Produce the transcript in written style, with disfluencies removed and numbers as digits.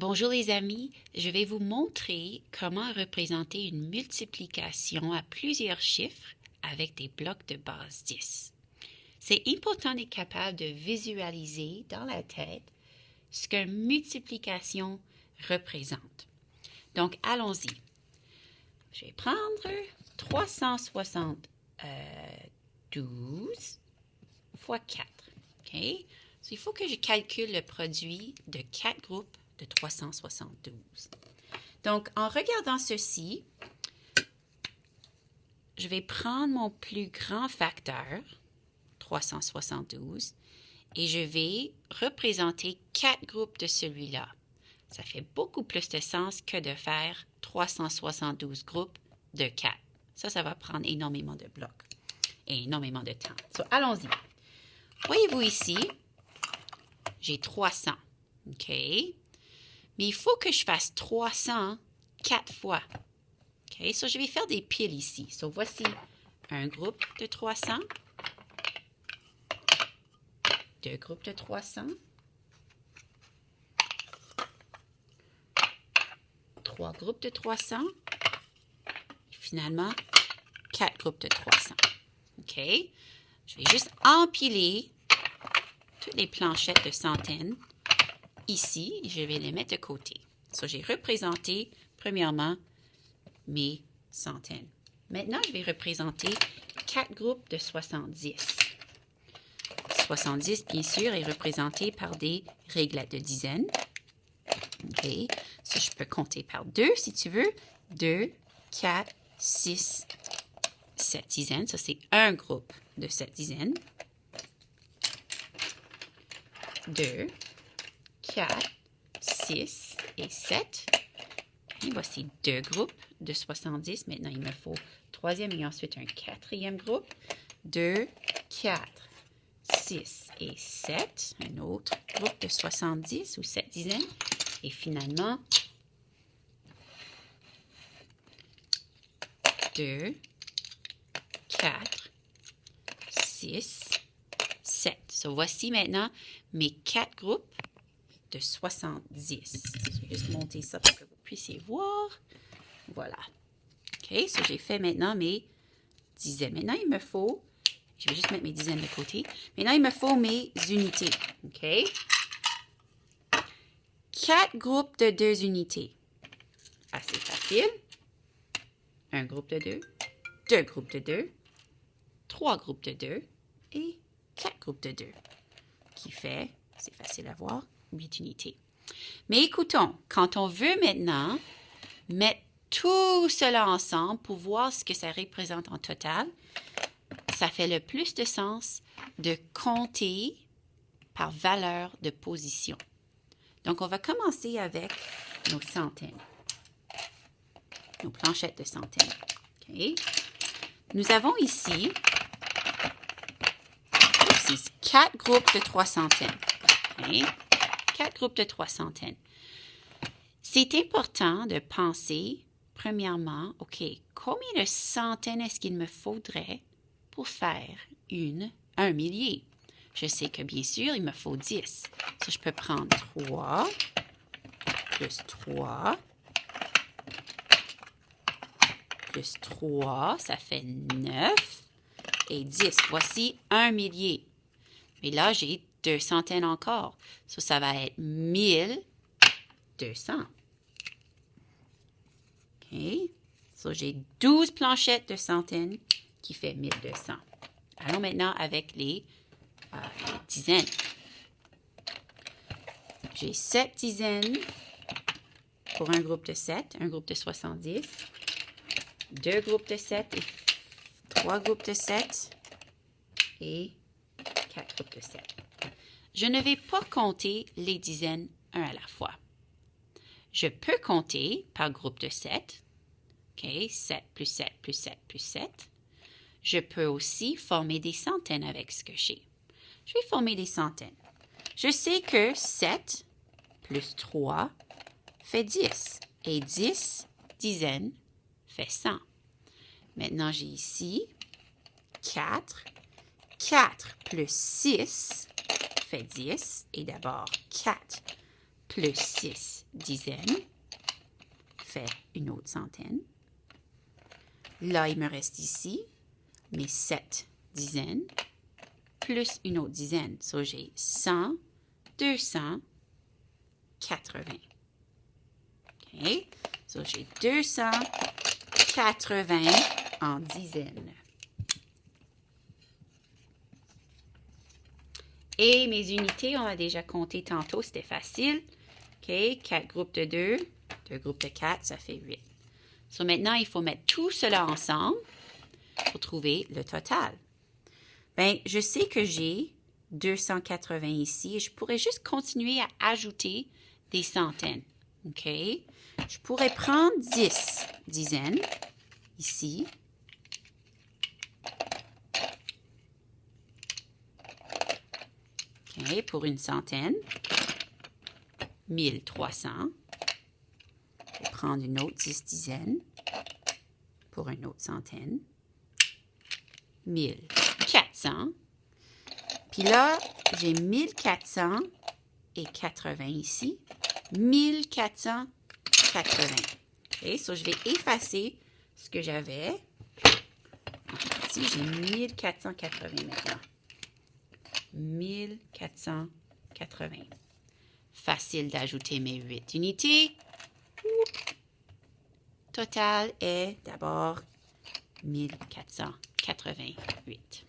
Bonjour les amis, je vais vous montrer comment représenter une multiplication à plusieurs chiffres avec des blocs de base 10. C'est important d'être capable de visualiser dans la tête ce qu'une multiplication représente. Donc, allons-y. Je vais prendre 372 fois 4. Okay? Il faut que je calcule le produit de 4 groupes de 372. Donc, en regardant ceci, je vais prendre mon plus grand facteur, 372, et je vais représenter 4 groupes de celui-là. Ça fait beaucoup plus de sens que de faire 372 groupes de 4. Ça va prendre énormément de blocs et énormément de temps. So, allons-y. Voyez-vous ici, j'ai 300. OK? Mais il faut que je fasse 300 4 fois. OK? So, je vais faire des piles ici. So, voici un groupe de 300. Deux groupes de 300. Trois groupes de 300. Et finalement, 4 groupes de 300. OK? Je vais juste empiler toutes les planchettes de centaines ici. Et je vais les mettre de côté. So, j'ai représenté, premièrement, mes centaines. Maintenant, je vais représenter 4 groupes de 70. 70, bien sûr, est représenté par des réglettes de dizaines. OK. Ça, je peux compter par 2, si tu veux. 2, 4, 6, 7 dizaines. Ça, c'est un groupe de 7 dizaines. 2, 4, 6 et 7. Et voici 2 groupes de 70. Maintenant, il me faut troisième et ensuite un quatrième groupe. 2, 4, 6 et 7. Un autre groupe de 70 ou 7 dizaines. Et finalement, 2, 4, 6, 7. So, voici maintenant mes 4 groupes de 70. Je vais juste monter ça pour que vous puissiez voir. Voilà. OK, so j'ai fait maintenant mes dizaines. Maintenant, il me faut, je vais juste mettre mes dizaines de côté. Maintenant, il me faut mes unités. OK? 4 groupes de 2 unités. Assez facile. Un groupe de 2, 2 groupes de 2, 3 groupes de 2 et 4 groupes de 2. Qui fait, c'est facile à voir, 8 unités. Mais écoutons, quand on veut maintenant mettre tout cela ensemble pour voir ce que ça représente en total, ça fait le plus de sens de compter par valeur de position. Donc, on va commencer avec nos centaines, nos planchettes de centaines. Okay? Nous avons ici 4 groupes de 3 centaines. Okay? 4 groupes de 3 centaines. C'est important de penser, premièrement, OK, combien de centaines est-ce qu'il me faudrait pour faire un millier? Je sais que, bien sûr, il me faut 10. So, je peux prendre 3 plus 3 plus 3, ça fait 9 et 10. Voici un millier. Mais là, j'ai 2 centaines encore. So, ça va être 1200. OK? So, j'ai 12 planchettes de centaines qui fait 1200. Allons maintenant avec les dizaines. J'ai 7 dizaines pour un groupe de 7, un groupe de 70, 2 groupes de 7 et 3 groupes de 7 et 4 groupes de 7. Je ne vais pas compter les dizaines un à la fois. Je peux compter par groupe de 7. OK, 7 plus 7 plus 7 plus 7. Je peux aussi former des centaines avec ce que j'ai. Je vais former des centaines. Je sais que 7 plus 3 fait 10 et 10 dizaines fait 100. Maintenant, j'ai ici 4. 4 plus 6 fait 10. Et d'abord, 4 plus 6 dizaines fait une autre centaine. Là, il me reste ici mes 7 dizaines plus une autre dizaine. So, j'ai 100, 200, 80. OK? So, j'ai 280 en dizaines. Et mes unités, on a déjà compté tantôt, c'était facile. OK? 4 groupes de 2, 2 groupes de 4, ça fait 8. So, maintenant, il faut mettre tout cela ensemble pour trouver le total. Bien, je sais que j'ai 280 ici et je pourrais juste continuer à ajouter des centaines. OK? Je pourrais prendre 10 dizaines ici. OK, pour une centaine. 1300. Je vais prendre une autre 10 dizaines pour une autre centaine. 1400. Puis là, j'ai 1480 ici. 1480. OK, so je vais effacer ce que j'avais. Ici, j'ai 1480 maintenant. 1480. Facile d'ajouter mes 8 unités. Total est d'abord 1488.